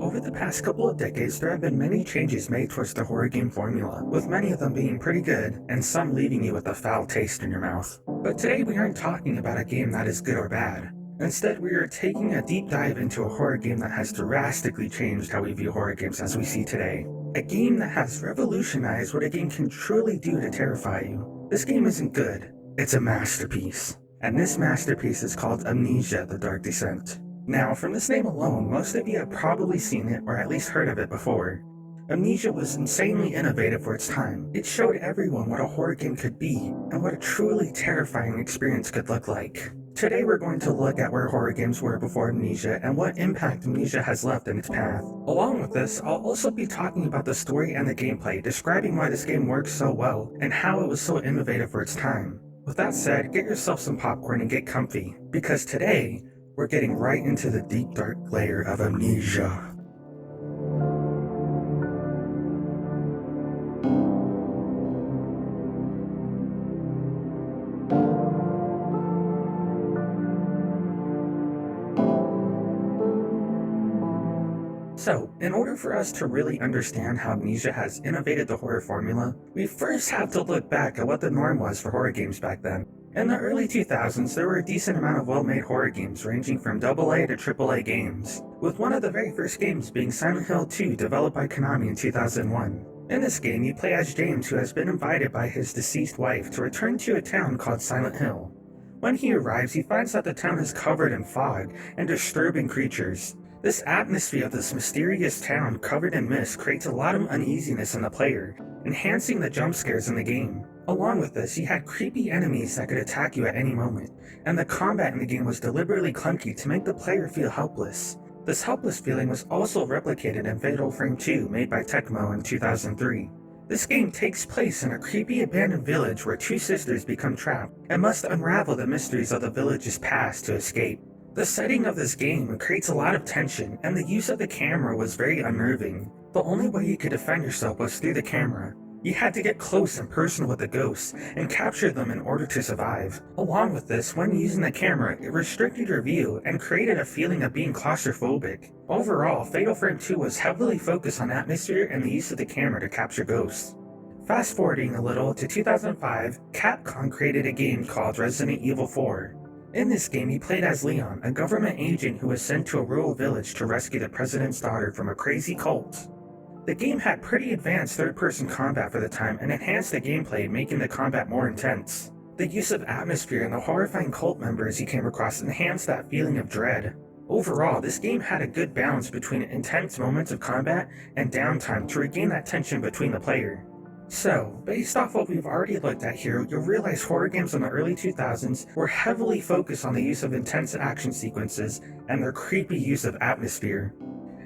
Over the past couple of decades, there have been many changes made towards the horror game formula, with many of them being pretty good, and some leaving you with a foul taste in your mouth. But today we aren't talking about a game that is good or bad. Instead, we are taking a deep dive into a horror game that has drastically changed how we view horror games as we see today. A game that has revolutionized what a game can truly do to terrify you. This game isn't good, it's a masterpiece. And this masterpiece is called Amnesia: The Dark Descent. Now, from this name alone, most of you have probably seen it or at least heard of it before. Amnesia was insanely innovative for its time. It showed everyone what a horror game could be and what a truly terrifying experience could look like. Today we're going to look at where horror games were before Amnesia and what impact Amnesia has left in its path. Along with this, I'll also be talking about the story and the gameplay, describing why this game works so well and how it was so innovative for its time. With that said, get yourself some popcorn and get comfy, because today, we're getting right into the deep dark layer of Amnesia. So, in order for us to really understand how Amnesia has innovated the horror formula, we first have to look back at what the norm was for horror games back then. In the early 2000s, there were a decent amount of well-made horror games ranging from AA to AAA games, with one of the very first games being Silent Hill 2, developed by Konami in 2001. In this game, you play as James, who has been invited by his deceased wife to return to a town called Silent Hill. When he arrives, he finds that the town is covered in fog and disturbing creatures. This atmosphere of this mysterious town covered in mist creates a lot of uneasiness in the player, enhancing the jump scares in the game. Along with this, you had creepy enemies that could attack you at any moment, and the combat in the game was deliberately clunky to make the player feel helpless. This helpless feeling was also replicated in Fatal Frame 2, made by Tecmo in 2003. This game takes place in a creepy abandoned village where two sisters become trapped and must unravel the mysteries of the village's past to escape. The setting of this game creates a lot of tension, and the use of the camera was very unnerving. The only way you could defend yourself was through the camera. You had to get close and personal with the ghosts and capture them in order to survive. Along with this, when using the camera, it restricted your view and created a feeling of being claustrophobic. Overall, Fatal Frame 2 was heavily focused on atmosphere and the use of the camera to capture ghosts. Fast forwarding a little to 2005, Capcom created a game called Resident Evil 4. In this game, you played as Leon, a government agent who was sent to a rural village to rescue the president's daughter from a crazy cult. The game had pretty advanced third-person combat for the time and enhanced the gameplay, making the combat more intense. The use of atmosphere and the horrifying cult members you came across enhanced that feeling of dread. Overall, this game had a good balance between intense moments of combat and downtime to regain that tension between the player. So, based off what we've already looked at here, you'll realize horror games in the early 2000s were heavily focused on the use of intense action sequences and their creepy use of atmosphere.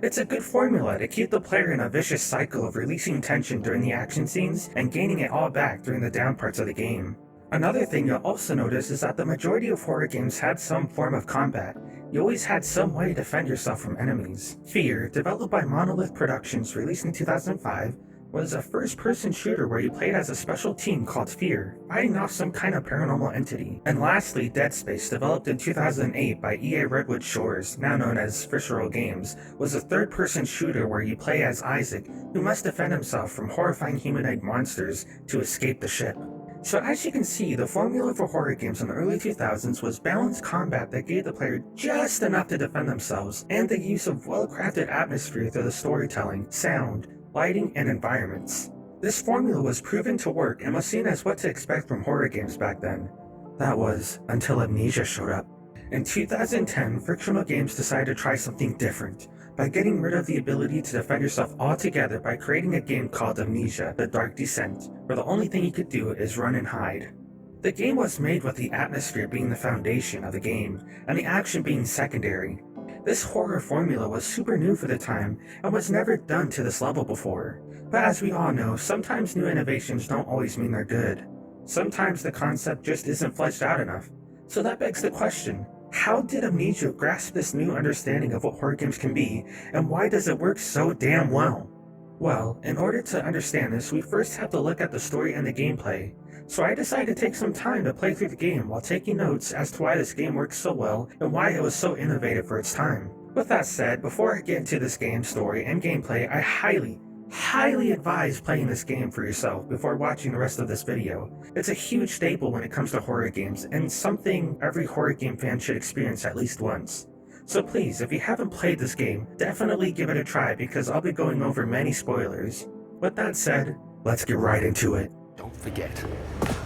It's a good formula to keep the player in a vicious cycle of releasing tension during the action scenes and gaining it all back during the down parts of the game. Another thing you'll also notice is that the majority of horror games had some form of combat. You always had some way to defend yourself from enemies. Fear, developed by Monolith Productions, released in 2005, was a first-person shooter where you played as a special team called Fear, fighting off some kind of paranormal entity. And lastly, Dead Space, developed in 2008 by EA Redwood Shores, now known as Visceral Games, was a third-person shooter where you play as Isaac, who must defend himself from horrifying humanoid monsters to escape the ship. So as you can see, the formula for horror games in the early 2000s was balanced combat that gave the player just enough to defend themselves, and the use of well-crafted atmosphere through the storytelling, sound, lighting, and environments. This formula was proven to work and was seen as what to expect from horror games back then. That was until Amnesia showed up. In 2010, Frictional Games decided to try something different by getting rid of the ability to defend yourself altogether by creating a game called Amnesia: The Dark Descent, where the only thing you could do is run and hide. The game was made with the atmosphere being the foundation of the game, and the action being secondary. This horror formula was super new for the time and was never done to this level before. But as we all know, sometimes new innovations don't always mean they're good. Sometimes the concept just isn't fleshed out enough. So that begs the question, how did Amnesia grasp this new understanding of what horror games can be, and why does it work so damn well? Well, in order to understand this, we first have to look at the story and the gameplay. So I decided to take some time to play through the game while taking notes as to why this game works so well and why it was so innovative for its time. With that said, before I get into this game story and gameplay, I highly advise playing this game for yourself before watching the rest of this video. It's a huge staple when it comes to horror games, and something every horror game fan should experience at least once. So please, if you haven't played this game, definitely give it a try because I'll be going over many spoilers. With that said, let's get right into it. Don't forget,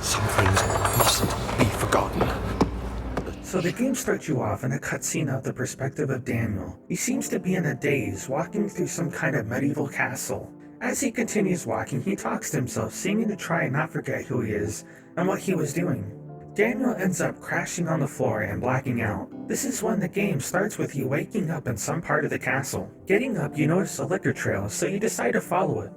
some things mustn't be forgotten. So the game starts you off in a cutscene of the perspective of Daniel. He seems to be in a daze, walking through some kind of medieval castle. As he continues walking, he talks to himself, seeming to try and not forget who he is and what he was doing. Daniel ends up crashing on the floor and blacking out. This is when the game starts with you waking up in some part of the castle. Getting up, you notice a liquor trail, so you decide to follow it.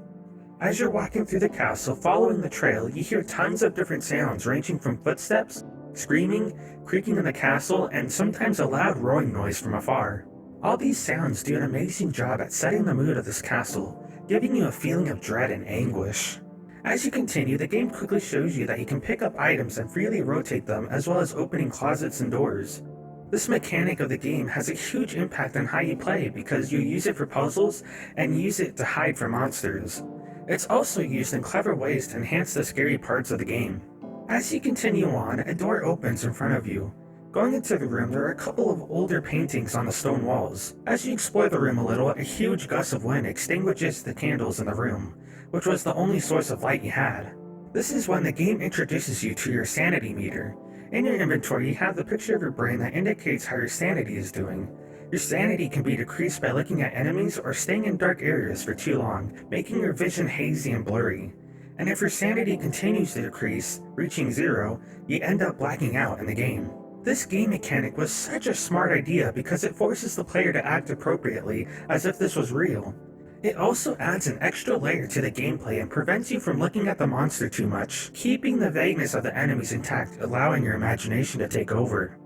As you're walking through the castle, following the trail, you hear tons of different sounds ranging from footsteps, screaming, creaking in the castle, and sometimes a loud roaring noise from afar. All these sounds do an amazing job at setting the mood of this castle, giving you a feeling of dread and anguish. As you continue, the game quickly shows you that you can pick up items and freely rotate them, as well as opening closets and doors. This mechanic of the game has a huge impact on how you play because you use it for puzzles and use it to hide from monsters. It's also used in clever ways to enhance the scary parts of the game. As you continue on, a door opens in front of you. Going into the room, there are a couple of older paintings on the stone walls. As you explore the room a little, a huge gust of wind extinguishes the candles in the room, which was the only source of light you had. This is when the game introduces you to your sanity meter. In your inventory, you have the picture of your brain that indicates how your sanity is doing. Your sanity can be decreased by looking at enemies or staying in dark areas for too long, making your vision hazy and blurry. And if your sanity continues to decrease, reaching 0, you end up blacking out in the game. This game mechanic was such a smart idea because it forces the player to act appropriately as if this was real. It also adds an extra layer to the gameplay and prevents you from looking at the monster too much, keeping the vagueness of the enemies intact, allowing your imagination to take over.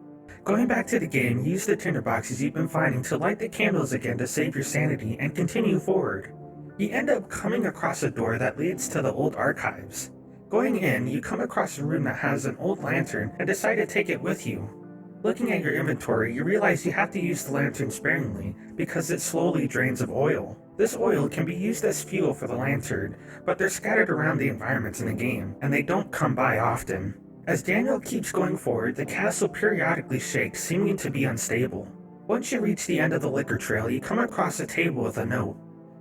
Going back to the game, use the tinderboxes you've been finding to light the candles again to save your sanity and continue forward. You end up coming across a door that leads to the old archives. Going in, you come across a room that has an old lantern and decide to take it with you. Looking at your inventory, you realize you have to use the lantern sparingly because it slowly drains of oil. This oil can be used as fuel for the lantern, but they're scattered around the environments in the game, and they don't come by often. As Daniel keeps going forward, the castle periodically shakes, seeming to be unstable. Once you reach the end of the liquor trail, you come across a table with a note.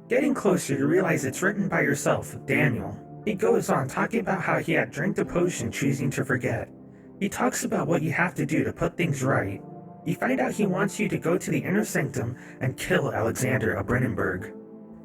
Getting closer, you realize it's written by yourself, Daniel. He goes on talking about how he had drank the potion choosing to forget. He talks about what you have to do to put things right. You find out he wants you to go to the inner sanctum and kill Alexander of Brennenburg.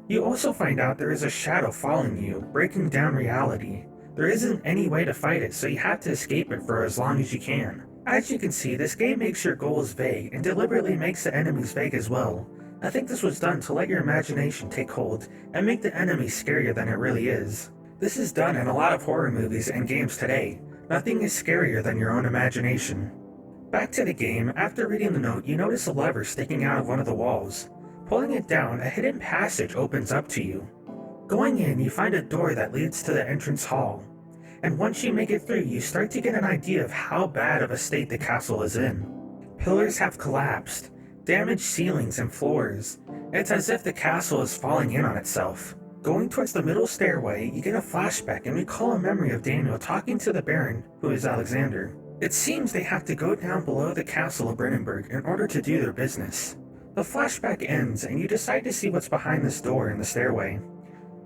You also find out there is a shadow following you, breaking down reality. There isn't any way to fight it, so you have to escape it for as long as you can. As you can see, this game makes your goals vague and deliberately makes the enemies vague as well. I think this was done to let your imagination take hold and make the enemy scarier than it really is. This is done in a lot of horror movies and games today. Nothing is scarier than your own imagination. Back to the game, after reading the note, you notice a lever sticking out of one of the walls. Pulling it down, a hidden passage opens up to you. Going in, you find a door that leads to the entrance hall. And once you make it through, you start to get an idea of how bad of a state the castle is in. Pillars have collapsed, damaged ceilings and floors. It's as if the castle is falling in on itself. Going towards the middle stairway, you get a flashback and recall a memory of Daniel talking to the Baron, who is Alexander. It seems they have to go down below the castle of Brennenburg in order to do their business. The flashback ends and you decide to see what's behind this door in the stairway.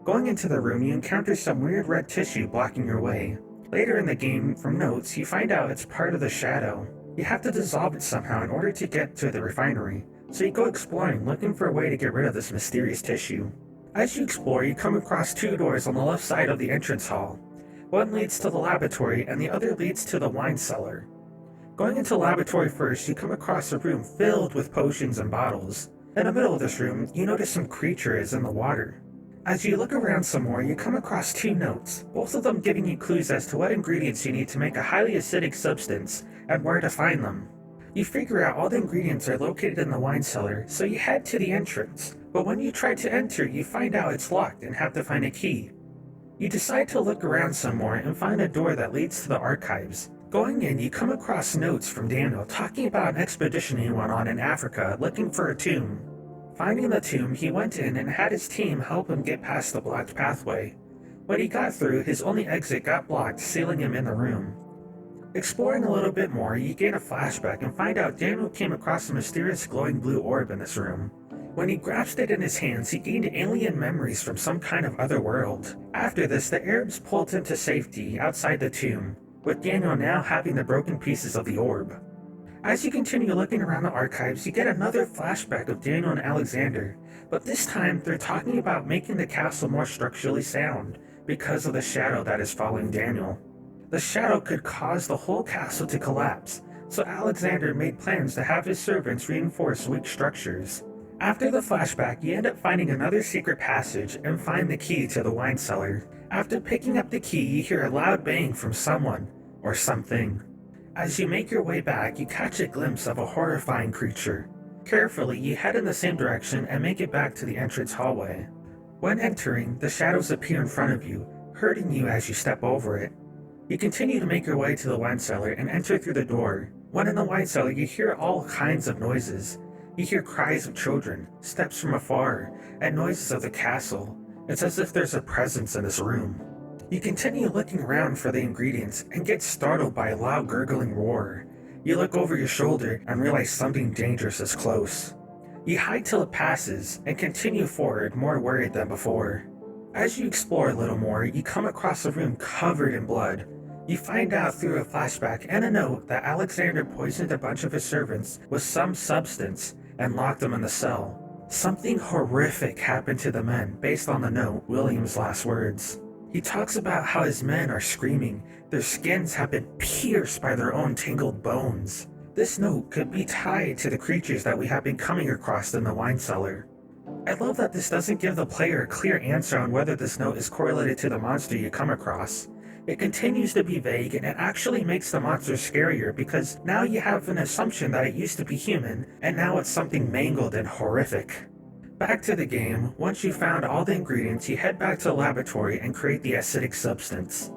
Going into the room, you encounter some weird red tissue blocking your way. Later in the game, from notes, you find out it's part of the shadow. You have to dissolve it somehow in order to get to the refinery, so you go exploring looking for a way to get rid of this mysterious tissue. As you explore, you come across two doors on the left side of the entrance hall. One leads to the laboratory and the other leads to the wine cellar. Going into the laboratory first, you come across a room filled with potions and bottles. In the middle of this room, you notice some creature is in the water. As you look around some more, you come across two notes, both of them giving you clues as to what ingredients you need to make a highly acidic substance and where to find them. You figure out all the ingredients are located in the wine cellar, so you head to the entrance. But when you try to enter, you find out it's locked and have to find a key. You decide to look around some more and find a door that leads to the archives. Going in, you come across notes from Daniel talking about an expedition he went on in Africa looking for a tomb. Finding the tomb, he went in and had his team help him get past the blocked pathway. When he got through, his only exit got blocked, sealing him in the room. Exploring a little bit more, you gain a flashback and find out Daniel came across a mysterious glowing blue orb in this room. When he grasped it in his hands, he gained alien memories from some kind of other world. After this, the Arabs pulled him to safety outside the tomb, with Daniel now having the broken pieces of the orb. As you continue looking around the archives, you get another flashback of Daniel and Alexander, but this time they're talking about making the castle more structurally sound because of the shadow that is following Daniel. The shadow could cause the whole castle to collapse, so Alexander made plans to have his servants reinforce weak structures. After the flashback, you end up finding another secret passage and find the key to the wine cellar. After picking up the key, you hear a loud bang from someone, or something. As you make your way back, you catch a glimpse of a horrifying creature. Carefully, you head in the same direction and make it back to the entrance hallway. When entering, the shadows appear in front of you, hurting you as you step over it. You continue to make your way to the wine cellar and enter through the door. When in the wine cellar, you hear all kinds of noises. You hear cries of children, steps from afar, and noises of the castle. It's as if there's a presence in this room. You continue looking around for the ingredients and get startled by a loud gurgling roar. You look over your shoulder and realize something dangerous is close. You hide till it passes and continue forward, more worried than before. As you explore a little more, you come across a room covered in blood. You find out through a flashback and a note that Alexander poisoned a bunch of his servants with some substance and locked them in the cell. Something horrific happened to the men based on the note, William's last words. He talks about how his men are screaming, their skins have been pierced by their own tangled bones. This note could be tied to the creatures that we have been coming across in the wine cellar. I love that this doesn't give the player a clear answer on whether this note is correlated to the monster you come across. It continues to be vague, and it actually makes the monster scarier because now you have an assumption that it used to be human, and now it's something mangled and horrific. Back to the game, once you found all the ingredients, you head back to the laboratory and create the acidic substance.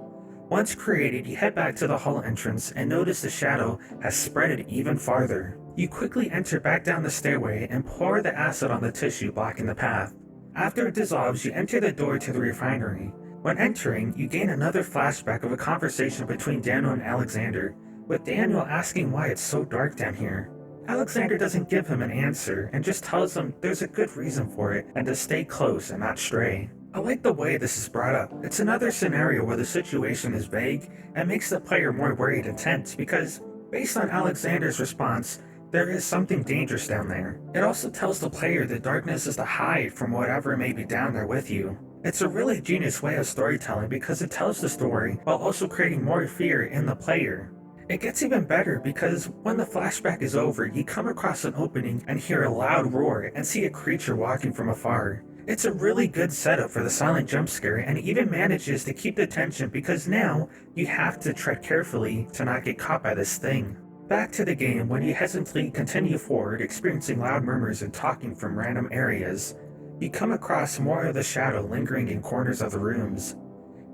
Once created, you head back to the hall entrance and notice the shadow has spread it even farther. You quickly enter back down the stairway and pour the acid on the tissue blocking the path. After it dissolves, you enter the door to the refinery. When entering, you gain another flashback of a conversation between Daniel and Alexander, with Daniel asking why it's so dark down here. Alexander doesn't give him an answer and just tells him there's a good reason for it and to stay close and not stray. I like the way this is brought up. It's another scenario where the situation is vague and makes the player more worried and tense because, based on Alexander's response, there is something dangerous down there. It also tells the player that darkness is to hide from whatever may be down there with you. It's a really genius way of storytelling because it tells the story while also creating more fear in the player. It gets even better because when the flashback is over, you come across an opening and hear a loud roar and see a creature walking from afar. It's a really good setup for the silent jump scare and even manages to keep the tension because now you have to tread carefully to not get caught by this thing. Back to the game, when you hesitantly continue forward, experiencing loud murmurs and talking from random areas, you come across more of the shadow lingering in corners of the rooms.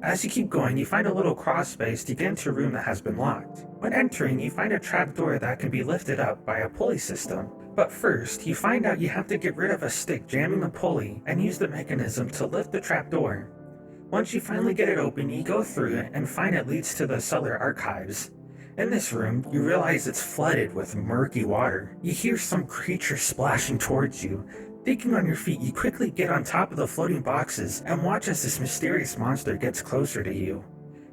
As you keep going, you find a little cross space to get into a room that has been locked. When entering, you find a trapdoor that can be lifted up by a pulley system. But first, you find out you have to get rid of a stick jamming the pulley and use the mechanism to lift the trapdoor. Once you finally get it open, you go through it and find it leads to the cellar archives. In this room, you realize it's flooded with murky water. You hear some creature splashing towards you. Thinking on your feet, you quickly get on top of the floating boxes and watch as this mysterious monster gets closer to you.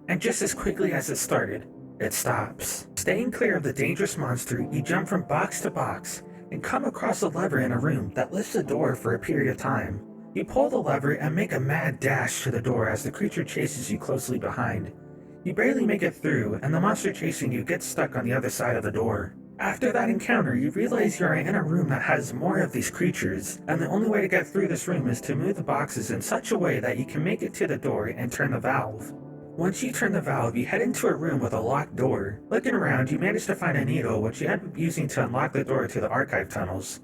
And just as quickly as it started, it stops. Staying clear of the dangerous monster, you jump from box to box and come across a lever in a room that lifts the door for a period of time. You pull the lever and make a mad dash to the door as the creature chases you closely behind. You barely make it through, and the monster chasing you gets stuck on the other side of the door. After that encounter, you realize you are in a room that has more of these creatures, and the only way to get through this room is to move the boxes in such a way that you can make it to the door and turn the valve. Once you turn the valve, you head into a room with a locked door. Looking around, you manage to find a needle, which you end up using to unlock the door to the archive tunnels.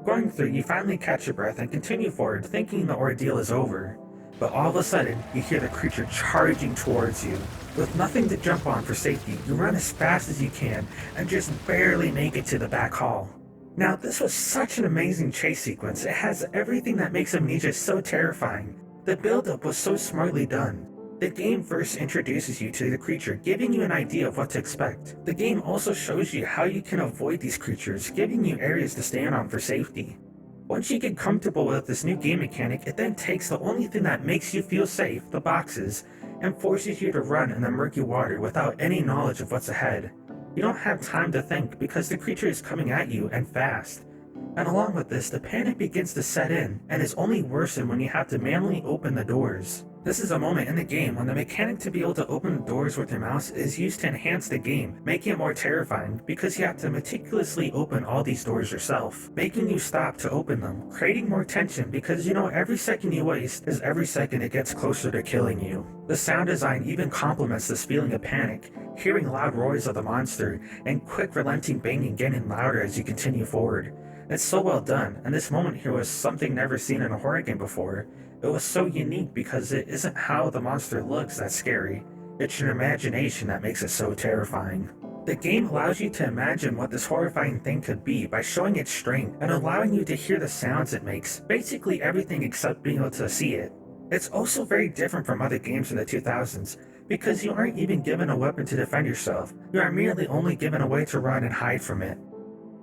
Going through, you finally catch your breath and continue forward, thinking the ordeal is over. But all of a sudden, you hear the creature charging towards you. With nothing to jump on for safety, you run as fast as you can and just barely make it to the back hall. Now, this was such an amazing chase sequence. It has everything that makes Amnesia so terrifying. The build-up was so smartly done. The game first introduces you to the creature, giving you an idea of what to expect. The game also shows you how you can avoid these creatures, giving you areas to stand on for safety. Once you get comfortable with this new game mechanic, it then takes the only thing that makes you feel safe, the boxes, and forces you to run in the murky water without any knowledge of what's ahead. You don't have time to think because the creature is coming at you and fast. And along with this, the panic begins to set in and is only worsened when you have to manually open the doors. This is a moment in the game when the mechanic to be able to open the doors with your mouse is used to enhance the game, making it more terrifying because you have to meticulously open all these doors yourself, making you stop to open them, creating more tension because you know every second you waste is every second it gets closer to killing you. The sound design even complements this feeling of panic, hearing loud roars of the monster and quick relenting banging getting louder as you continue forward. It's so well done, and this moment here was something never seen in a horror game before. It was so unique because it isn't how the monster looks that's scary, it's your imagination that makes it so terrifying. The game allows you to imagine what this horrifying thing could be by showing its strength and allowing you to hear the sounds it makes, basically everything except being able to see it. It's also very different from other games in the 2000s, because you aren't even given a weapon to defend yourself, you are merely only given a way to run and hide from it.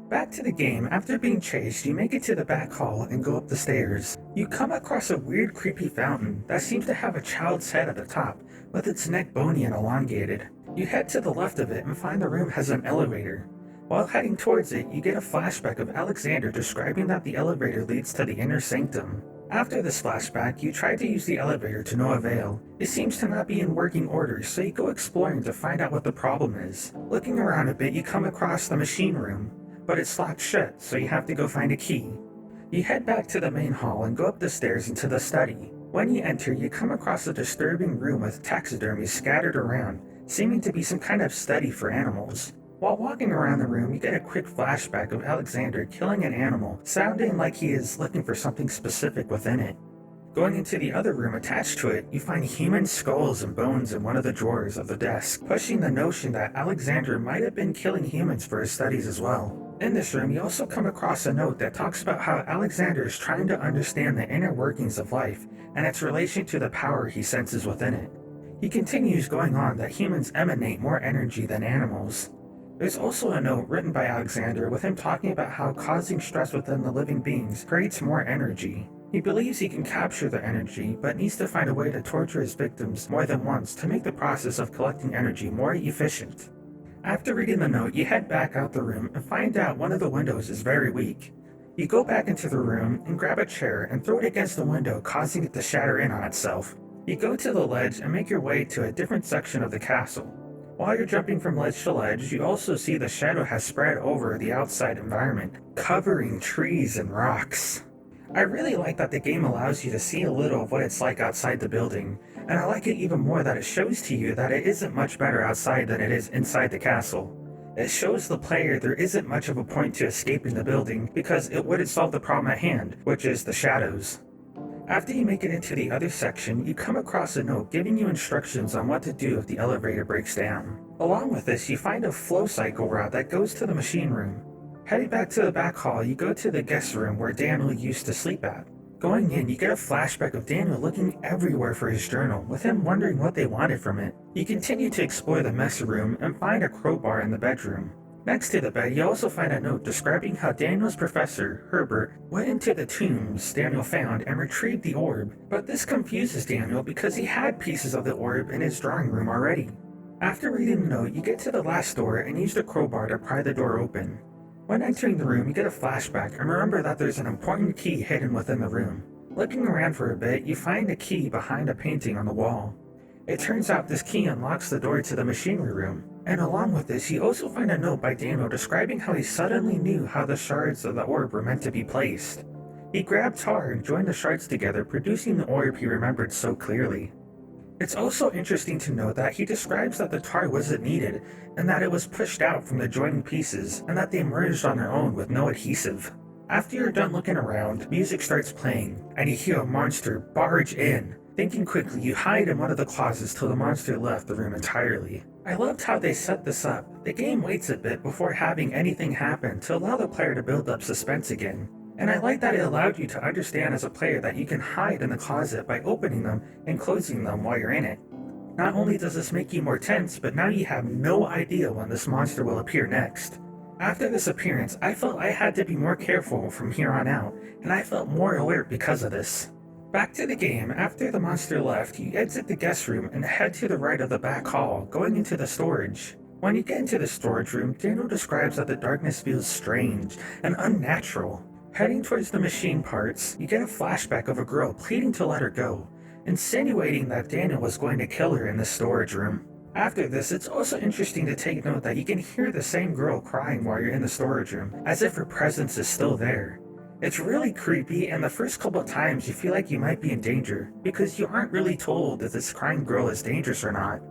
Back to the game, after being chased, you make it to the back hall and go up the stairs. You come across a weird creepy fountain that seems to have a child's head at the top, with its neck bony and elongated. You head to the left of it and find the room has an elevator. While heading towards it, you get a flashback of Alexander describing that the elevator leads to the inner sanctum. After this flashback, you try to use the elevator to no avail. It seems to not be in working order, so you go exploring to find out what the problem is. Looking around a bit, you come across the machine room, but it's locked shut, so you have to go find a key. You head back to the main hall and go up the stairs into the study. When you enter, you come across a disturbing room with taxidermy scattered around, seeming to be some kind of study for animals. While walking around the room, you get a quick flashback of Alexander killing an animal, sounding like he is looking for something specific within it. Going into the other room attached to it, you find human skulls and bones in one of the drawers of the desk, pushing the notion that Alexander might have been killing humans for his studies as well. In this room, you also come across a note that talks about how Alexander is trying to understand the inner workings of life and its relation to the power he senses within it. He continues going on that humans emanate more energy than animals. There's also a note written by Alexander with him talking about how causing stress within the living beings creates more energy. He believes he can capture the energy, but needs to find a way to torture his victims more than once to make the process of collecting energy more efficient. After reading the note, you head back out the room and find out one of the windows is very weak. You go back into the room and grab a chair and throw it against the window, causing it to shatter in on itself. You go to the ledge and make your way to a different section of the castle. While you're jumping from ledge to ledge, you also see the shadow has spread over the outside environment, covering trees and rocks. I really like that the game allows you to see a little of what it's like outside the building, and I like it even more that it shows to you that it isn't much better outside than it is inside the castle. It shows the player there isn't much of a point to escaping the building because it wouldn't solve the problem at hand, which is the shadows. After you make it into the other section, you come across a note giving you instructions on what to do if the elevator breaks down. Along with this, you find a flow cycle route that goes to the machine room. Heading back to the back hall, you go to the guest room where Daniel used to sleep at. Going in, you get a flashback of Daniel looking everywhere for his journal, with him wondering what they wanted from it. You continue to explore the mess room and find a crowbar in the bedroom. Next to the bed, you also find a note describing how Daniel's professor, Herbert, went into the tombs Daniel found and retrieved the orb, but this confuses Daniel because he had pieces of the orb in his drawing room already. After reading the note, you get to the last door and use the crowbar to pry the door open. When entering the room, you get a flashback and remember that there's an important key hidden within the room. Looking around for a bit, you find a key behind a painting on the wall. It turns out this key unlocks the door to the machinery room, and along with this, you also find a note by Daniel describing how he suddenly knew how the shards of the orb were meant to be placed. He grabbed tar and joined the shards together, producing the orb he remembered so clearly. It's also interesting to note that he describes that the tar wasn't needed, and that it was pushed out from the joining pieces, and that they emerged on their own with no adhesive. After you're done looking around, music starts playing, and you hear a monster barge in. Thinking quickly, you hide in one of the closets till the monster left the room entirely. I loved how they set this up. The game waits a bit before having anything happen to allow the player to build up suspense again. And I like that it allowed you to understand as a player that you can hide in the closet by opening them and closing them while you're in it. Not only does this make you more tense, but now you have no idea when this monster will appear next. After this appearance, I felt I had to be more careful from here on out, and I felt more alert because of this. Back to the game, after the monster left, you exit the guest room and head to the right of the back hall, going into the storage. When you get into the storage room, Daniel describes that the darkness feels strange and unnatural. Heading towards the machine parts, you get a flashback of a girl pleading to let her go, insinuating that Daniel was going to kill her in the storage room. After this, it's also interesting to take note that you can hear the same girl crying while you're in the storage room, as if her presence is still there. It's really creepy, and the first couple of times you feel like you might be in danger, because you aren't really told if this crying girl is dangerous or not.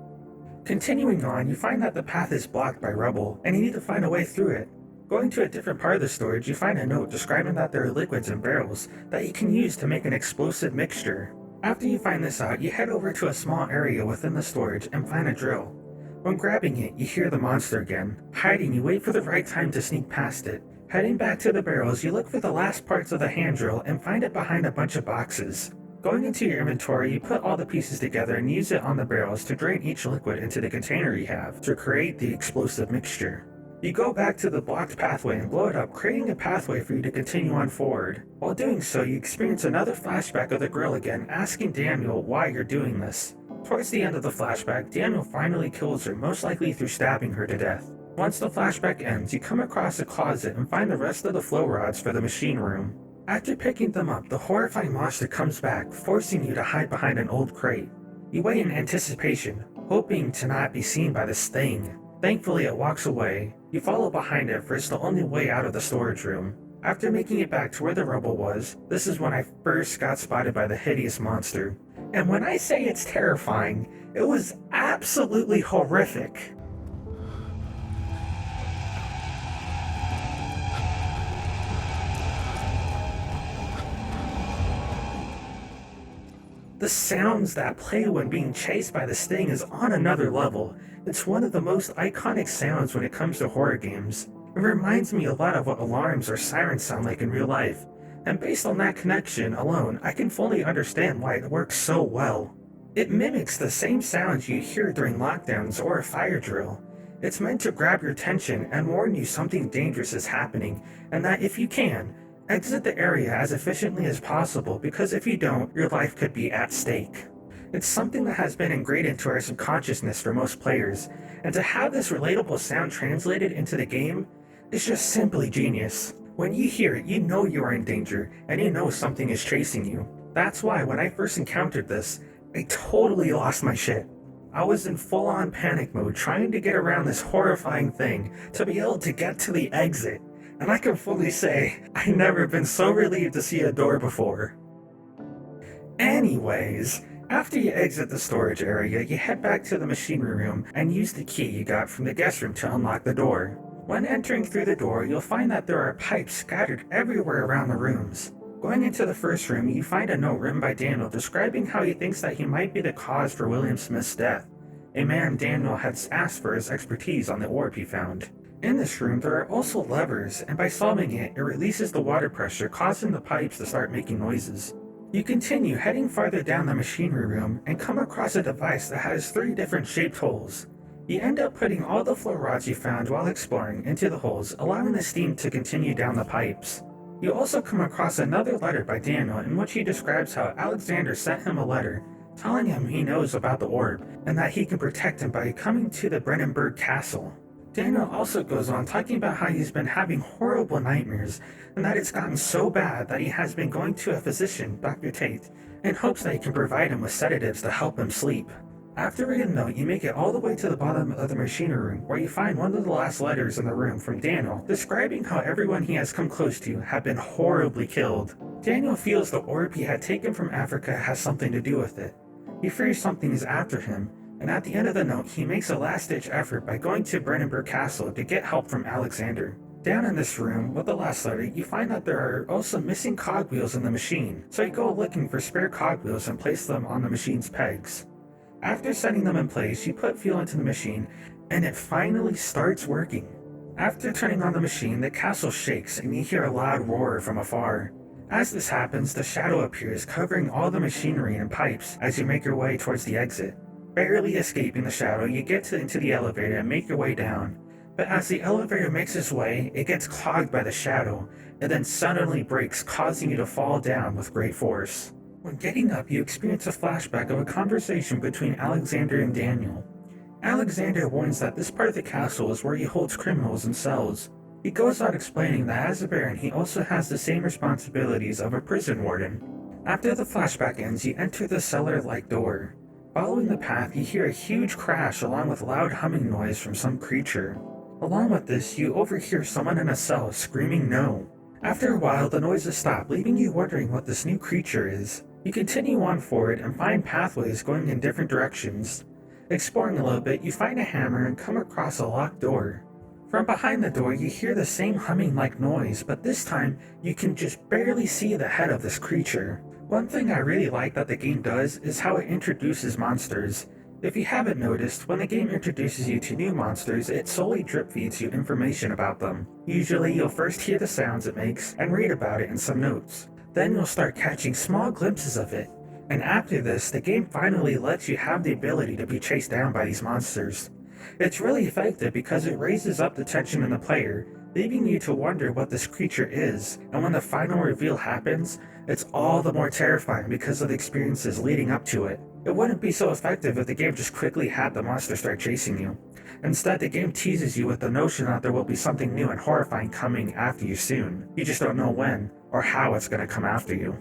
Continuing on, you find that the path is blocked by rubble, and you need to find a way through it. Going to a different part of the storage, you find a note describing that there are liquids in barrels that you can use to make an explosive mixture. After you find this out, you head over to a small area within the storage and find a drill. When grabbing it, you hear the monster again. Hiding, you wait for the right time to sneak past it. Heading back to the barrels, you look for the last parts of the hand drill and find it behind a bunch of boxes. Going into your inventory, you put all the pieces together and use it on the barrels to drain each liquid into the container you have to create the explosive mixture. You go back to the blocked pathway and blow it up, creating a pathway for you to continue on forward. While doing so, you experience another flashback of the girl again, asking Daniel why you're doing this. Towards the end of the flashback, Daniel finally kills her, most likely through stabbing her to death. Once the flashback ends, you come across a closet and find the rest of the flow rods for the machine room. After picking them up, the horrifying monster comes back, forcing you to hide behind an old crate. You wait in anticipation, hoping to not be seen by this thing. Thankfully, it walks away. You follow behind it, for it's the only way out of the storage room. After making it back to where the rubble was, this is when I first got spotted by the hideous monster. And when I say it's terrifying, it was absolutely horrific. The sounds that play when being chased by this thing is on another level. It's one of the most iconic sounds when it comes to horror games. It reminds me a lot of what alarms or sirens sound like in real life, and based on that connection alone, I can fully understand why it works so well. It mimics the same sounds you hear during lockdowns or a fire drill. It's meant to grab your attention and warn you something dangerous is happening, and that if you can, exit the area as efficiently as possible, because if you don't, your life could be at stake. It's something that has been ingrained into our subconsciousness for most players, and to have this relatable sound translated into the game is just simply genius. When you hear it, you know you are in danger, and you know something is chasing you. That's why when I first encountered this, I totally lost my shit. I was in full-on panic mode trying to get around this horrifying thing to be able to get to the exit. And I can fully say, I've never been so relieved to see a door before. Anyways, after you exit the storage area, you head back to the machinery room and use the key you got from the guest room to unlock the door. When entering through the door, you'll find that there are pipes scattered everywhere around the rooms. Going into the first room, you find a note written by Daniel describing how he thinks that he might be the cause for William Smith's death, a man Daniel had asked for his expertise on the orb he found. In this room, there are also levers, and by solving it, it releases the water pressure, causing the pipes to start making noises. You continue heading farther down the machinery room and come across a device that has 3 different shaped holes. You end up putting all the flow rods you found while exploring into the holes, allowing the steam to continue down the pipes. You also come across another letter by Daniel in which he describes how Alexander sent him a letter telling him he knows about the orb and that he can protect him by coming to the Brennenburg Castle. Daniel also goes on talking about how he's been having horrible nightmares and that it's gotten so bad that he has been going to a physician, Dr. Tate, in hopes that he can provide him with sedatives to help him sleep. After reading the note, you make it all the way to the bottom of the machinery room where you find one of the last letters in the room from Daniel describing how everyone he has come close to have been horribly killed. Daniel feels the orb he had taken from Africa has something to do with it. He fears something is after him, and at the end of the note, he makes a last-ditch effort by going to Brennenburg Castle to get help from Alexander. down in this room with the last letter, you find that there are also missing cogwheels in the machine, so you go looking for spare cogwheels and place them on the machine's pegs. After setting them in place, you put fuel into the machine, and it finally starts working. After turning on the machine, the castle shakes and you hear a loud roar from afar. As this happens, the shadow appears, covering all the machinery and pipes as you make your way towards the exit. Barely escaping the shadow, you get into the elevator and make your way down. But as the elevator makes its way, it gets clogged by the shadow, and then suddenly breaks, causing you to fall down with great force. When getting up, you experience a flashback of a conversation between Alexander and Daniel. Alexander warns that this part of the castle is where he holds criminals in cells. He goes on explaining that as a baron, he also has the same responsibilities of a prison warden. After the flashback ends, you enter the cellar-like door. Following the path, you hear a huge crash along with loud humming noise from some creature. Along with this, you overhear someone in a cell screaming no. After a while, the noises stop, leaving you wondering what this new creature is. You continue on forward and find pathways going in different directions. Exploring a little bit, you find a hammer and come across a locked door. From behind the door, you hear the same humming-like noise, but this time, you can just barely see the head of this creature. One thing I really like that the game does is how it introduces monsters. If you haven't noticed, when the game introduces you to new monsters, it solely drip feeds you information about them. Usually, you'll first hear the sounds it makes and read about it in some notes. Then you'll start catching small glimpses of it. And after this, the game finally lets you have the ability to be chased down by these monsters. It's really effective because it raises up the tension in the player, leaving you to wonder what this creature is, and when the final reveal happens, it's all the more terrifying because of the experiences leading up to it. It wouldn't be so effective if the game just quickly had the monster start chasing you. Instead, the game teases you with the notion that there will be something new and horrifying coming after you soon. You just don't know when, or how it's going to come after you.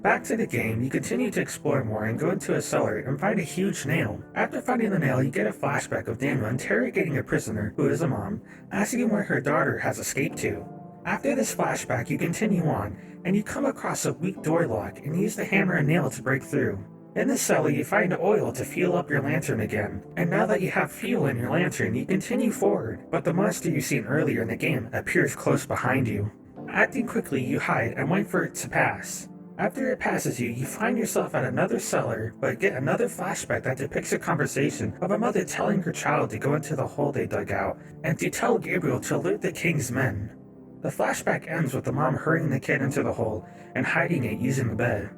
Back to the game, you continue to explore more and go into a cellar and find a huge nail. After finding the nail, you get a flashback of Daniel interrogating a prisoner, who is a mom, asking where her daughter has escaped to. After this flashback, you continue on, and you come across a weak door lock and use the hammer and nail to break through. In the cellar, you find oil to fuel up your lantern again, and now that you have fuel in your lantern, you continue forward, but the monster you seen earlier in the game appears close behind you. Acting quickly, you hide and wait for it to pass. After it passes you, you find yourself at another cellar, but get another flashback that depicts a conversation of a mother telling her child to go into the hole they dug out, and to tell Gabriel to alert the king's men. The flashback ends with the mom hurrying the kid into the hole and hiding it using the bed.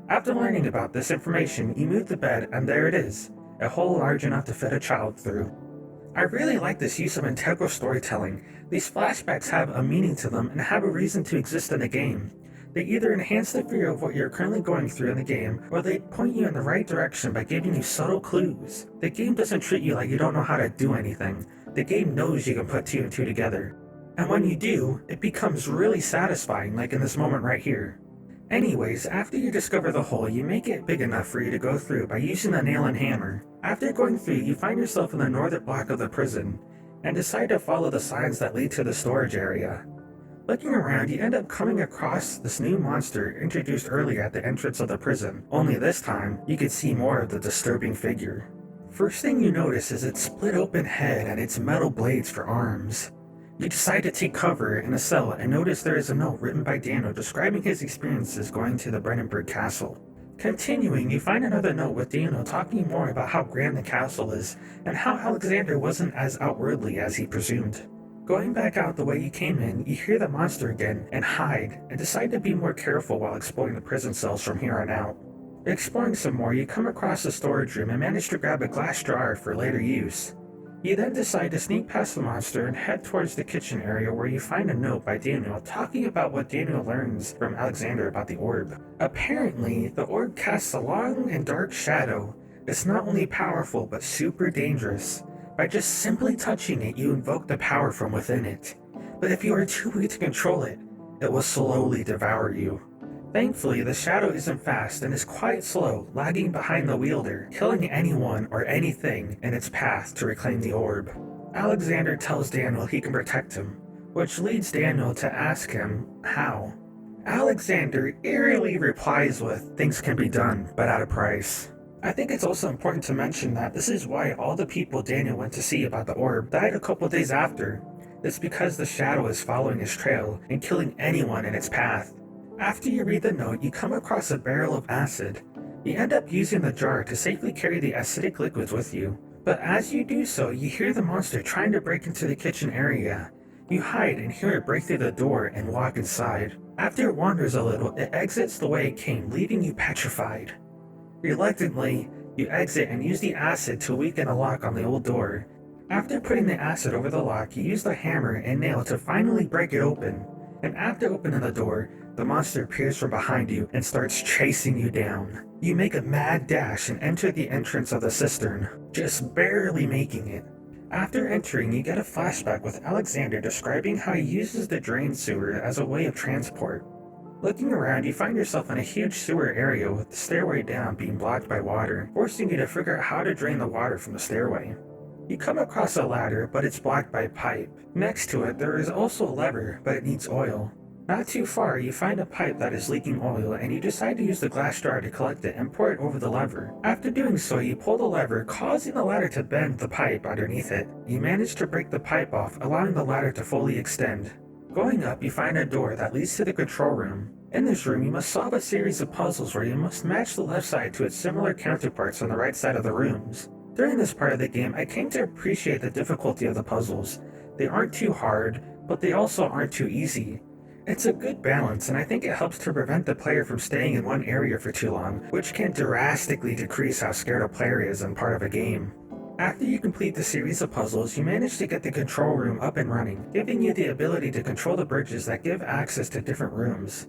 After learning about this information, you move the bed and there it is, a hole large enough to fit a child through. I really like this use of integral storytelling. These flashbacks have a meaning to them and have a reason to exist in the game. They either enhance the fear of what you're currently going through in the game, or they point you in the right direction by giving you subtle clues. The game doesn't treat you like you don't know how to do anything. The game knows you can put two and two together. And when you do, it becomes really satisfying, like in this moment right here. Anyways, after you discover the hole, you make it big enough for you to go through by using the nail and hammer. After going through, you find yourself in the northern block of the prison, and decide to follow the signs that lead to the storage area. Looking around, you end up coming across this new monster introduced earlier at the entrance of the prison, only this time, you could see more of the disturbing figure. First thing you notice is its split open head and its metal blades for arms. You decide to take cover in a cell and notice there is a note written by Daniel describing his experiences going to the Brandenburg Castle. Continuing, you find another note with Daniel talking more about how grand the castle is and how Alexander wasn't as outwardly as he presumed. Going back out the way you came in, you hear the monster again and hide, and decide to be more careful while exploring the prison cells from here on out. Exploring some more, you come across a storage room and manage to grab a glass jar for later use. You then decide to sneak past the monster and head towards the kitchen area where you find a note by Daniel talking about what Daniel learns from Alexander about the orb. Apparently, the orb casts a long and dark shadow. It's not only powerful but super dangerous. By just simply touching it, you invoke the power from within it. But if you are too weak to control it, it will slowly devour you. Thankfully, the shadow isn't fast and is quite slow, lagging behind the wielder, killing anyone or anything in its path to reclaim the orb. Alexander tells Daniel he can protect him, which leads Daniel to ask him how. Alexander eerily replies with, "Things can be done, but at a price." I think it's also important to mention that this is why all the people Daniel went to see about the orb died a couple days after. It's because the shadow is following his trail and killing anyone in its path. After you read the note, you come across a barrel of acid. You end up using the jar to safely carry the acidic liquids with you. But as you do so, you hear the monster trying to break into the kitchen area. You hide and hear it break through the door and walk inside. After it wanders a little, it exits the way it came, leaving you petrified. Reluctantly, you exit and use the acid to weaken the lock on the old door. After putting the acid over the lock, you use the hammer and nail to finally break it open. And after opening the door, the monster appears from behind you and starts chasing you down. You make a mad dash and enter the entrance of the cistern, just barely making it. After entering, you get a flashback with Alexander describing how he uses the drain sewer as a way of transport. Looking around, you find yourself in a huge sewer area with the stairway down being blocked by water, forcing you to figure out how to drain the water from the stairway. You come across a ladder, but it's blocked by pipe. Next to it, there is also a lever, but it needs oil. Not too far, you find a pipe that is leaking oil, and you decide to use the glass jar to collect it and pour it over the lever. After doing so, you pull the lever, causing the ladder to bend the pipe underneath it. You manage to break the pipe off, allowing the ladder to fully extend. Going up, you find a door that leads to the control room. In this room, you must solve a series of puzzles where you must match the left side to its similar counterparts on the right side of the rooms. During this part of the game, I came to appreciate the difficulty of the puzzles. They aren't too hard, but they also aren't too easy. It's a good balance, and I think it helps to prevent the player from staying in one area for too long, which can drastically decrease how scared a player is in part of a game. After you complete the series of puzzles, you manage to get the control room up and running, giving you the ability to control the bridges that give access to different rooms.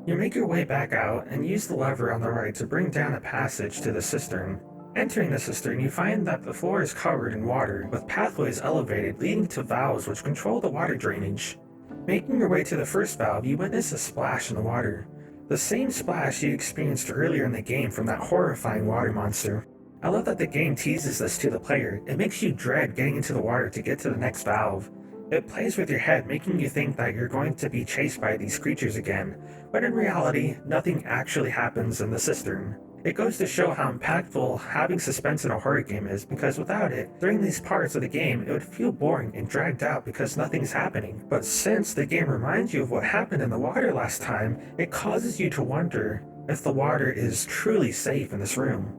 You make your way back out and use the lever on the right to bring down a passage to the cistern. Entering the cistern, you find that the floor is covered in water, with pathways elevated leading to valves which control the water drainage. Making your way to the first valve, you witness a splash in the water. The same splash you experienced earlier in the game from that horrifying water monster. I love that the game teases this to the player. It makes you dread getting into the water to get to the next valve. It plays with your head, making you think that you're going to be chased by these creatures again, but in reality, nothing actually happens in the cistern. It goes to show how impactful having suspense in a horror game is, because without it, during these parts of the game, it would feel boring and dragged out because nothing's happening. But since the game reminds you of what happened in the water last time, it causes you to wonder if the water is truly safe in this room.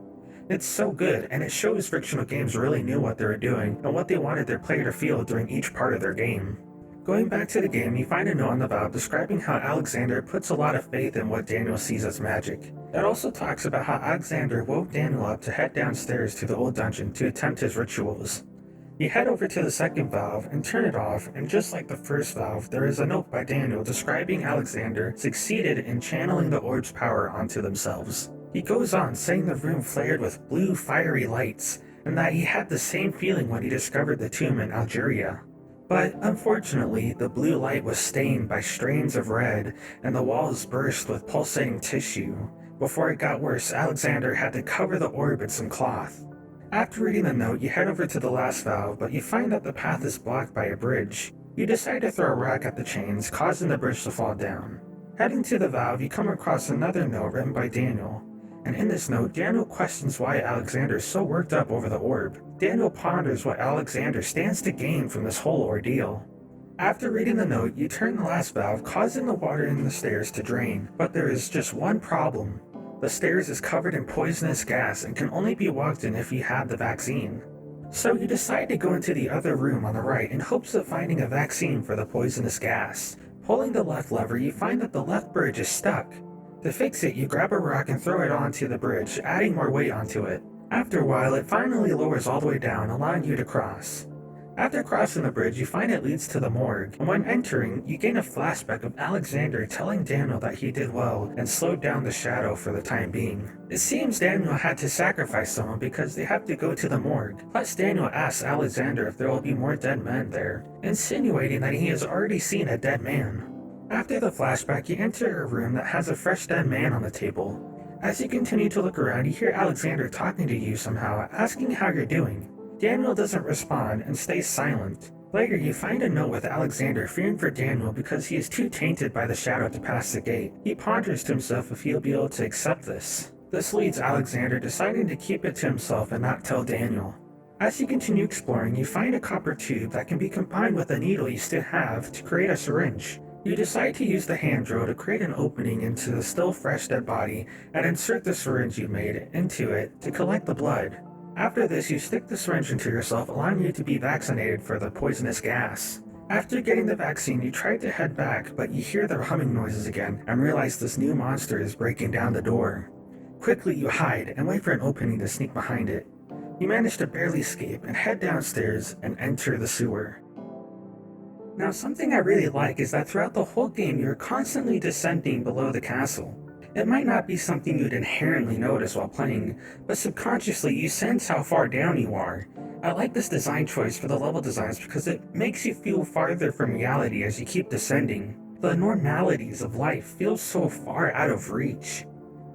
It's so good, and it shows fictional games really knew what they were doing and what they wanted their player to feel during each part of their game. Going back to the game, you find a note on the valve describing how Alexander puts a lot of faith in what Daniel sees as magic. It also talks about how Alexander woke Daniel up to head downstairs to the old dungeon to attempt his rituals. You head over to the second valve and turn it off, and just like the first valve, there is a note by Daniel describing Alexander succeeded in channeling the orb's power onto themselves. He goes on saying the room flared with blue fiery lights, and that he had the same feeling when he discovered the tomb in Algeria. But unfortunately, the blue light was stained by strains of red, and the walls burst with pulsating tissue. Before it got worse, Alexander had to cover the orb in some cloth. After reading the note, you head over to the last valve, but you find that the path is blocked by a bridge. You decide to throw a rock at the chains, causing the bridge to fall down. Heading to the valve, you come across another note written by Daniel. And in this note, Daniel questions why Alexander is so worked up over the orb. Daniel ponders what Alexander stands to gain from this whole ordeal. After reading the note, you turn the last valve, causing the water in the stairs to drain. But there is just one problem. The stairs is covered in poisonous gas and can only be walked in if you have the vaccine. So you decide to go into the other room on the right in hopes of finding a vaccine for the poisonous gas. Pulling the left lever, you find that the left bridge is stuck. To fix it, you grab a rock and throw it onto the bridge, adding more weight onto it. After a while, it finally lowers all the way down, allowing you to cross. After crossing the bridge, you find it leads to the morgue, and when entering, you gain a flashback of Alexander telling Daniel that he did well and slowed down the shadow for the time being. It seems Daniel had to sacrifice someone because they have to go to the morgue. Plus, Daniel asks Alexander if there will be more dead men there, insinuating that he has already seen a dead man. After the flashback, you enter a room that has a fresh dead man on the table. As you continue to look around, you hear Alexander talking to you somehow, asking how you're doing. Daniel doesn't respond and stays silent. Later, you find a note with Alexander fearing for Daniel because he is too tainted by the shadow to pass the gate. He ponders to himself if he'll be able to accept this. This leads Alexander deciding to keep it to himself and not tell Daniel. As you continue exploring, you find a copper tube that can be combined with a needle you still have to create a syringe. You decide to use the hand drill to create an opening into the still fresh dead body and insert the syringe you made into it to collect the blood. After this, you stick the syringe into yourself, allowing you to be vaccinated for the poisonous gas. After getting the vaccine, you try to head back, but you hear the humming noises again and realize this new monster is breaking down the door. Quickly, you hide and wait for an opening to sneak behind it. You manage to barely escape and head downstairs and enter the sewer. Now, something I really like is that throughout the whole game, you're constantly descending below the castle. It might not be something you'd inherently notice while playing, but subconsciously you sense how far down you are. I like this design choice for the level designs because it makes you feel farther from reality as you keep descending. The normalities of life feel so far out of reach.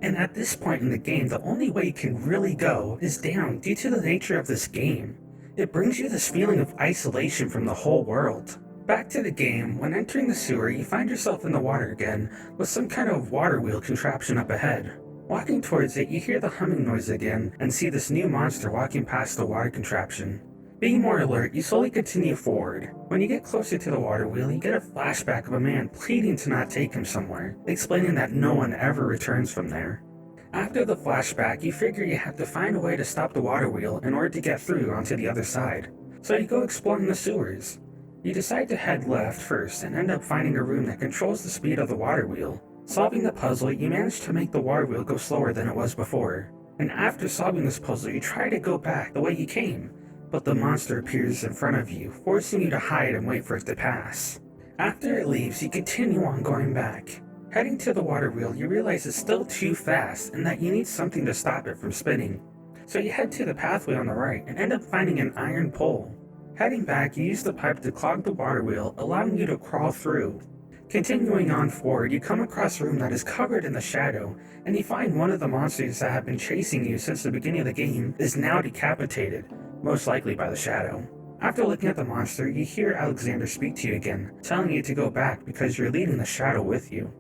And at this point in the game, the only way you can really go is down due to the nature of this game. It brings you this feeling of isolation from the whole world. Back to the game, when entering the sewer, you find yourself in the water again, with some kind of water wheel contraption up ahead. Walking towards it, you hear the humming noise again, and see this new monster walking past the water contraption. Being more alert, you slowly continue forward. When you get closer to the water wheel, you get a flashback of a man pleading to not take him somewhere, explaining that no one ever returns from there. After the flashback, you figure you have to find a way to stop the water wheel in order to get through onto the other side. So you go exploring the sewers. You decide to head left first and end up finding a room that controls the speed of the water wheel. Solving the puzzle, you manage to make the water wheel go slower than it was before. And after solving this puzzle, you try to go back the way you came, but the monster appears in front of you, forcing you to hide and wait for it to pass. After it leaves, you continue on going back. Heading to the water wheel, you realize it's still too fast and that you need something to stop it from spinning. So you head to the pathway on the right and end up finding an iron pole. Heading back, you use the pipe to clog the water wheel, allowing you to crawl through. Continuing on forward, you come across a room that is covered in the shadow, and you find one of the monsters that have been chasing you since the beginning of the game is now decapitated, most likely by the shadow. After looking at the monster, you hear Alexander speak to you again, telling you to go back because you're leading the shadow with you.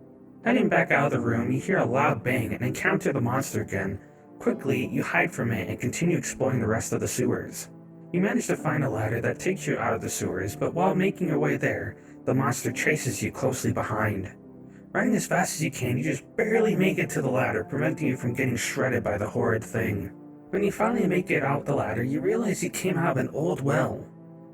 Heading back out of the room, you hear a loud bang and encounter the monster again. Quickly, you hide from it and continue exploring the rest of the sewers. You manage to find a ladder that takes you out of the sewers, but while making your way there, the monster chases you closely behind. Running as fast as you can, you just barely make it to the ladder, preventing you from getting shredded by the horrid thing. When you finally make it out the ladder, you realize you came out of an old well.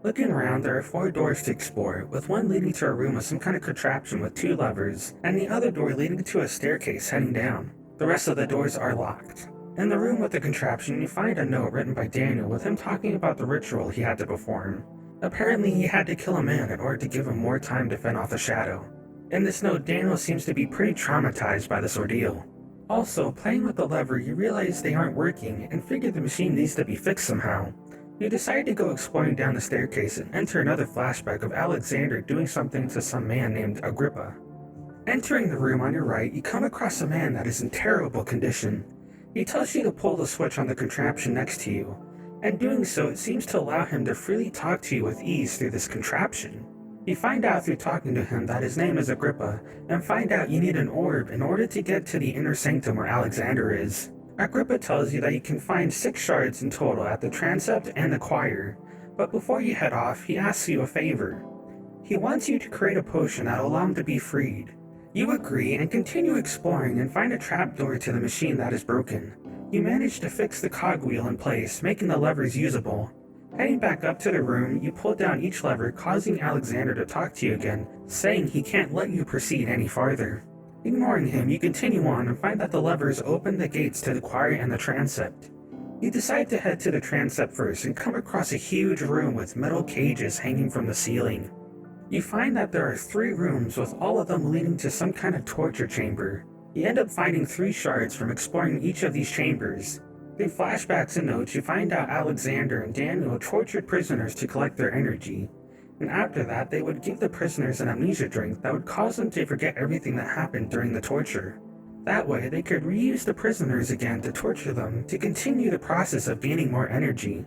Looking around, there are 4 doors to explore, with one leading to a room with some kind of contraption with 2 levers, and the other door leading to a staircase heading down. The rest of the doors are locked. In the room with the contraption, you find a note written by Daniel with him talking about the ritual he had to perform. Apparently, he had to kill a man in order to give him more time to fend off the shadow. In this note, Daniel seems to be pretty traumatized by this ordeal. Also, playing with the lever, you realize they aren't working and figure the machine needs to be fixed somehow. You decide to go exploring down the staircase and enter another flashback of Alexander doing something to some man named Agrippa. Entering the room on your right, you come across a man that is in terrible condition. He tells you to pull the switch on the contraption next to you, and doing so it seems to allow him to freely talk to you with ease through this contraption. You find out through talking to him that his name is Agrippa, and find out you need an orb in order to get to the inner sanctum where Alexander is. Agrippa tells you that you can find 6 shards in total at the transept and the choir, but before you head off, he asks you a favor. He wants you to create a potion that will allow him to be freed. You agree and continue exploring and find a trapdoor to the machine that is broken. You manage to fix the cogwheel in place, making the levers usable. Heading back up to the room, you pull down each lever, causing Alexander to talk to you again, saying he can't let you proceed any farther. Ignoring him, you continue on and find that the levers open the gates to the choir and the transept. You decide to head to the transept first and come across a huge room with metal cages hanging from the ceiling. You find that there are 3 rooms with all of them leading to some kind of torture chamber. You end up finding 3 shards from exploring each of these chambers. Through flashbacks and notes, you find out Alexander and Daniel tortured prisoners to collect their energy. And after that, they would give the prisoners an amnesia drink that would cause them to forget everything that happened during the torture. That way, they could reuse the prisoners again to torture them to continue the process of gaining more energy.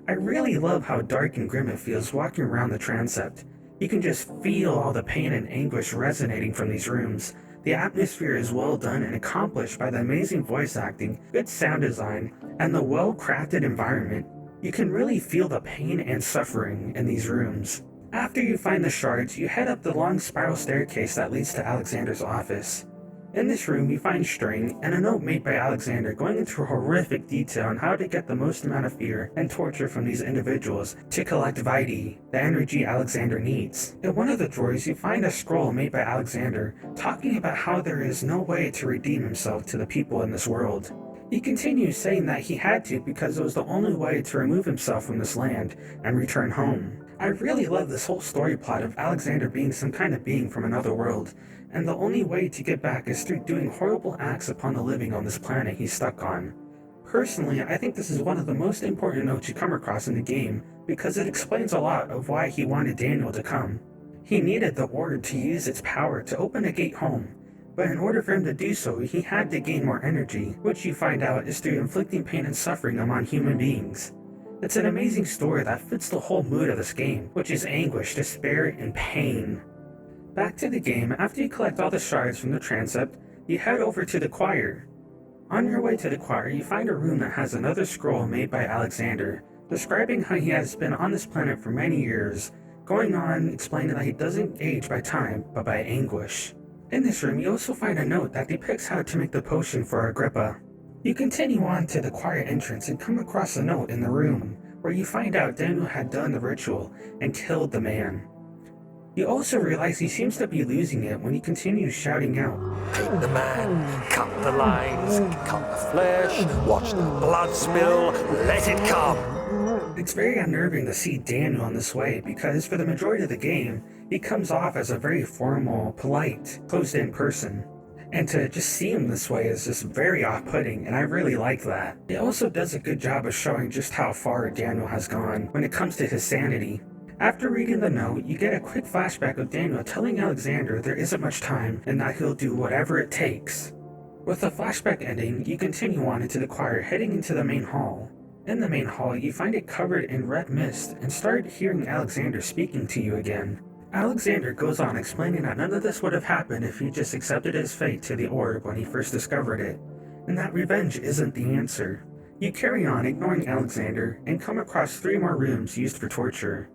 I really love how dark and grim it feels walking around the transept. You can just feel all the pain and anguish resonating from these rooms. The atmosphere is well done and accomplished by the amazing voice acting, good sound design, and the well-crafted environment. You can really feel the pain and suffering in these rooms. After you find the shards, you head up the long spiral staircase that leads to Alexander's office. In this room, you find string and a note made by Alexander going into horrific detail on how to get the most amount of fear and torture from these individuals to collect Vitae, the energy Alexander needs. In one of the drawers, you find a scroll made by Alexander talking about how there is no way to redeem himself to the people in this world. He continues saying that he had to because it was the only way to remove himself from this land and return home. I really love this whole story plot of Alexander being some kind of being from another world, and the only way to get back is through doing horrible acts upon the living on this planet he's stuck on. Personally, I think this is one of the most important notes you come across in the game because it explains a lot of why he wanted Daniel to come. He needed the orb to use its power to open a gate home, but in order for him to do so, he had to gain more energy, which you find out is through inflicting pain and suffering among human beings. It's an amazing story that fits the whole mood of this game, which is anguish, despair, and pain. Back to the game, after you collect all the shards from the transept, you head over to the choir. On your way to the choir, you find a room that has another scroll made by Alexander, describing how he has been on this planet for many years, going on explaining that he doesn't age by time, but by anguish. In this room, you also find a note that depicts how to make the potion for Agrippa. You continue on to the choir entrance and come across a note in the room, where you find out Daniel had done the ritual and killed the man. You also realize he seems to be losing it when he continues shouting out, Take the man, cut the lines, cut the flesh, watch the blood spill, let it come. It's very unnerving to see Daniel in this way because for the majority of the game, he comes off as a very formal, polite, closed-in person. And to just see him this way is just very off-putting, and I really like that. It also does a good job of showing just how far Daniel has gone when it comes to his sanity. After reading the note, you get a quick flashback of Daniel telling Alexander there isn't much time and that he'll do whatever it takes. With the flashback ending, you continue on into the choir, heading into the main hall. In the main hall, you find it covered in red mist and start hearing Alexander speaking to you again. Alexander goes on explaining that none of this would have happened if he just accepted his fate to the orb when he first discovered it, and that revenge isn't the answer. You carry on ignoring Alexander and come across 3 more rooms used for torture.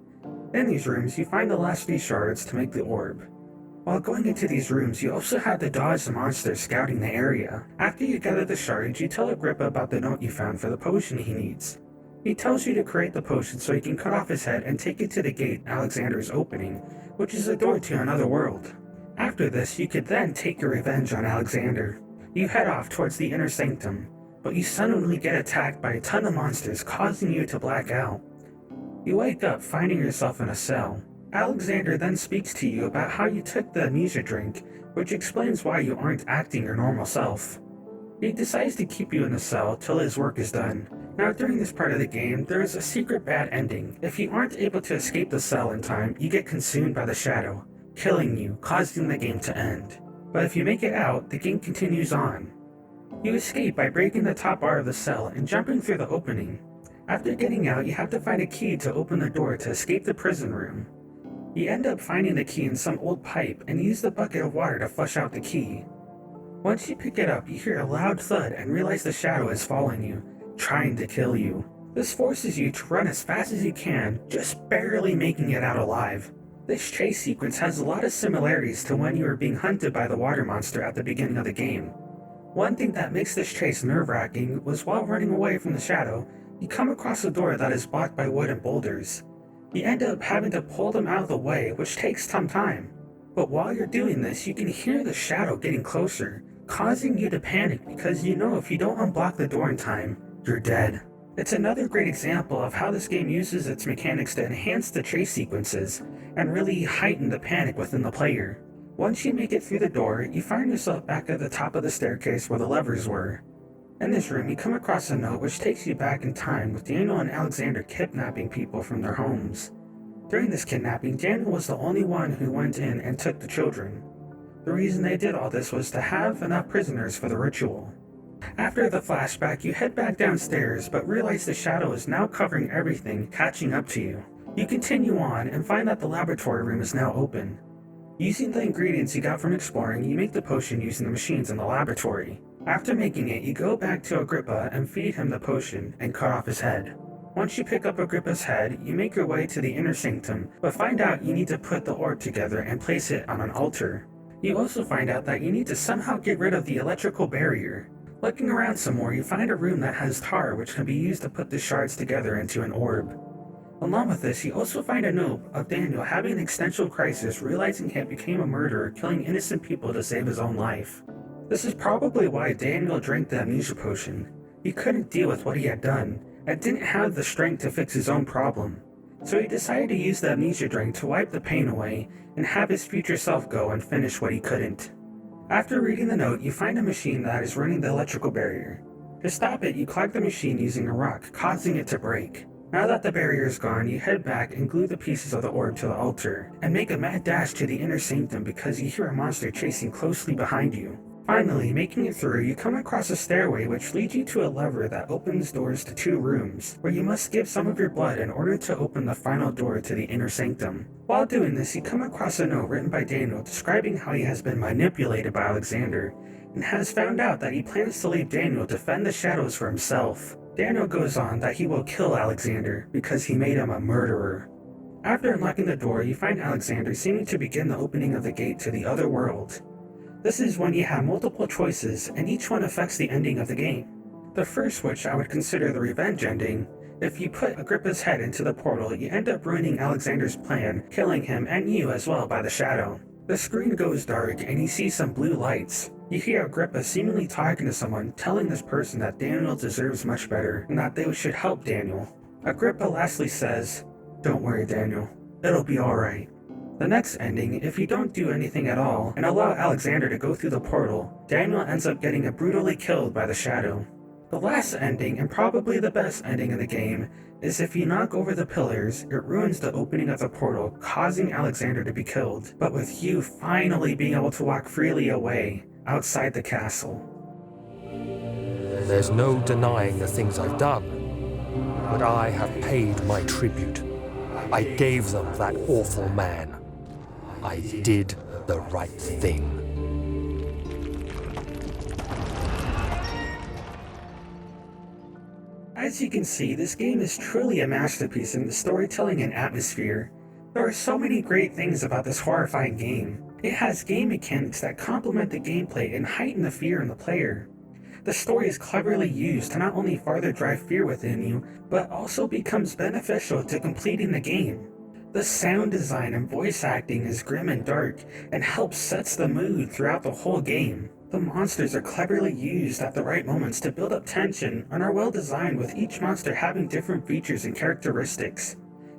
In these rooms, you find the last 3 shards to make the orb. While going into these rooms, you also have to dodge the monsters scouting the area. After you gather the shards, you tell Agrippa about the note you found for the potion he needs. He tells you to create the potion so he can cut off his head and take it to the gate Alexander is opening, which is a door to another world. After this, you could then take your revenge on Alexander. You head off towards the inner sanctum, but you suddenly get attacked by a ton of monsters, causing you to black out. You wake up finding yourself in a cell. Alexander then speaks to you about how you took the amnesia drink, which explains why you aren't acting your normal self. He decides to keep you in the cell till his work is done. Now during this part of the game, there is a secret bad ending. If you aren't able to escape the cell in time, you get consumed by the shadow, killing you, causing the game to end. But if you make it out, the game continues on. You escape by breaking the top bar of the cell and jumping through the opening. After getting out, you have to find a key to open the door to escape the prison room. You end up finding the key in some old pipe and use the bucket of water to flush out the key. Once you pick it up, you hear a loud thud and realize the shadow is following you, trying to kill you. This forces you to run as fast as you can, just barely making it out alive. This chase sequence has a lot of similarities to when you were being hunted by the water monster at the beginning of the game. One thing that makes this chase nerve-wracking was while running away from the shadow, you come across a door that is blocked by wood and boulders. You end up having to pull them out of the way, which takes some time. But while you're doing this, you can hear the shadow getting closer, causing you to panic because you know if you don't unblock the door in time, you're dead. It's another great example of how this game uses its mechanics to enhance the chase sequences and really heighten the panic within the player. Once you make it through the door, you find yourself back at the top of the staircase where the levers were. In this room, you come across a note which takes you back in time with Daniel and Alexander kidnapping people from their homes. During this kidnapping, Daniel was the only one who went in and took the children. The reason they did all this was to have enough prisoners for the ritual. After the flashback, you head back downstairs, but realize the shadow is now covering everything, catching up to you. You continue on and find that the laboratory room is now open. Using the ingredients you got from exploring, you make the potion using the machines in the laboratory. After making it, you go back to Agrippa and feed him the potion and cut off his head. Once you pick up Agrippa's head, you make your way to the inner sanctum, but find out you need to put the orb together and place it on an altar. You also find out that you need to somehow get rid of the electrical barrier. Looking around some more, you find a room that has tar which can be used to put the shards together into an orb. Along with this, you also find a note of Daniel having an existential crisis, realizing he became a murderer, killing innocent people to save his own life. This is probably why Daniel drank the amnesia potion. He couldn't deal with what he had done, and didn't have the strength to fix his own problem. So he decided to use the amnesia drink to wipe the pain away, and have his future self go and finish what he couldn't. After reading the note, you find a machine that is running the electrical barrier. To stop it, you clog the machine using a rock, causing it to break. Now that the barrier is gone, you head back and glue the pieces of the orb to the altar, and make a mad dash to the inner sanctum because you hear a monster chasing closely behind you. Finally, making it through, you come across a stairway which leads you to a lever that opens doors to 2 rooms, where you must give some of your blood in order to open the final door to the inner sanctum. While doing this, you come across a note written by Daniel describing how he has been manipulated by Alexander, and has found out that he plans to leave Daniel to fend the shadows for himself. Daniel goes on that he will kill Alexander because he made him a murderer. After unlocking the door, you find Alexander seeming to begin the opening of the gate to the other world. This is when you have multiple choices, and each one affects the ending of the game. The first, which I would consider the revenge ending, if you put Agrippa's head into the portal, you end up ruining Alexander's plan, killing him and you as well by the shadow. The screen goes dark and you see some blue lights. You hear Agrippa seemingly talking to someone, telling this person that Daniel deserves much better, and that they should help Daniel. Agrippa lastly says, "Don't worry, Daniel, it'll be alright." The next ending, if you don't do anything at all, and allow Alexander to go through the portal, Daniel ends up getting brutally killed by the shadow. The last ending, and probably the best ending in the game, is if you knock over the pillars, it ruins the opening of the portal, causing Alexander to be killed, but with you finally being able to walk freely away, outside the castle. There's no denying the things I've done, but I have paid my tribute. I gave them that awful man. I did the right thing. As you can see, this game is truly a masterpiece in the storytelling and atmosphere. There are so many great things about this horrifying game. It has game mechanics that complement the gameplay and heighten the fear in the player. The story is cleverly used to not only further drive fear within you, but also becomes beneficial to completing the game. The sound design and voice acting is grim and dark, and helps sets the mood throughout the whole game. The monsters are cleverly used at the right moments to build up tension and are well designed, with each monster having different features and characteristics.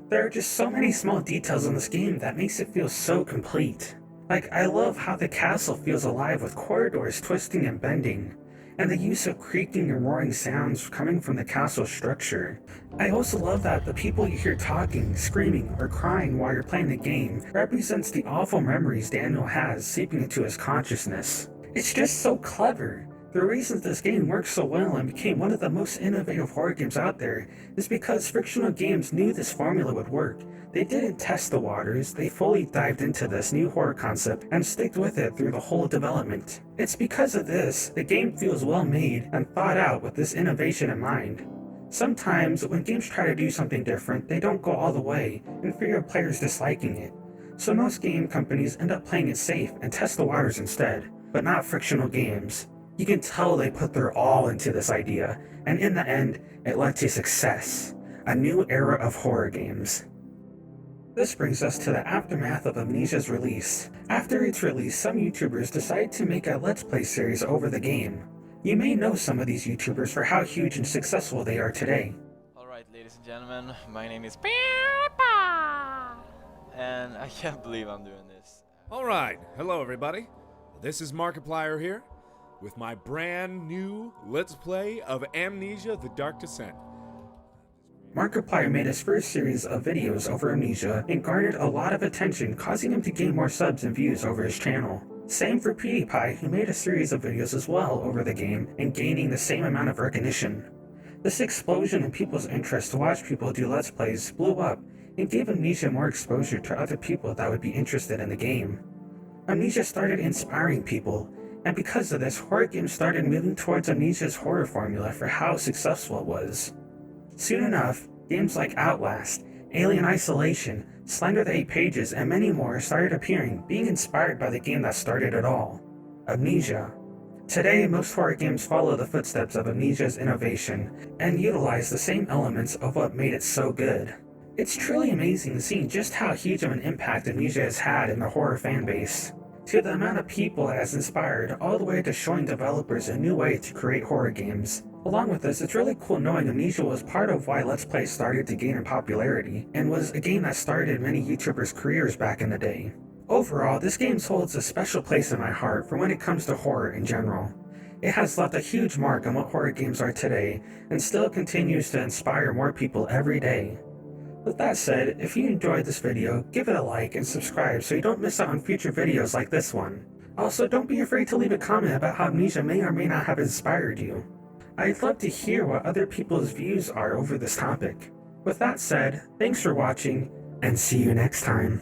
There are just so many small details in this game that makes it feel so complete. Like, I love how the castle feels alive with corridors twisting and bending, and the use of creaking and roaring sounds coming from the castle structure. I also love that the people you hear talking, screaming, or crying while you're playing the game represents the awful memories Daniel has seeping into his consciousness. It's just so clever. The reason this game works so well and became one of the most innovative horror games out there is because fictional games knew this formula would work. They didn't test the waters, they fully dived into this new horror concept and sticked with it through the whole development. It's because of this, the game feels well made and thought out with this innovation in mind. Sometimes, when games try to do something different, they don't go all the way, in fear of players disliking it. So most game companies end up playing it safe and test the waters instead, but not fictional games. You can tell they put their all into this idea, and in the end, it led to success. A new era of horror games. This brings us to the aftermath of Amnesia's release. After its release, some YouTubers decided to make a Let's Play series over the game. You may know some of these YouTubers for how huge and successful they are today. Alright, ladies and gentlemen, my name is Papa, and I can't believe I'm doing this. Alright, hello everybody. This is Markiplier here, with my brand new Let's Play of Amnesia: The Dark Descent. Markiplier made his first series of videos over Amnesia and garnered a lot of attention, causing him to gain more subs and views over his channel. Same for PewDiePie, who made a series of videos as well over the game and gaining the same amount of recognition. This explosion in people's interest to watch people do Let's Plays blew up and gave Amnesia more exposure to other people that would be interested in the game. Amnesia started inspiring people, and because of this, horror games started moving towards Amnesia's horror formula for how successful it was. Soon enough, Games like Outlast, Alien Isolation, Slender the Eight Pages, and many more started appearing, being inspired by the game that started it all, Amnesia. Today, most horror games follow the footsteps of Amnesia's innovation and utilize the same elements of what made it so good. It's truly amazing seeing just how huge of an impact Amnesia has had in the horror fanbase, to the amount of people it has inspired, all the way to showing developers a new way to create horror games. Along with this, it's really cool knowing Amnesia was part of why Let's Play started to gain in popularity, and was a game that started many YouTubers' careers back in the day. Overall, this game holds a special place in my heart for when it comes to horror in general. It has left a huge mark on what horror games are today, and still continues to inspire more people every day. With that said, if you enjoyed this video, give it a like and subscribe so you don't miss out on future videos like this one. Also, don't be afraid to leave a comment about how Amnesia may or may not have inspired you. I'd love to hear what other people's views are over this topic. With that said, thanks for watching, and see you next time.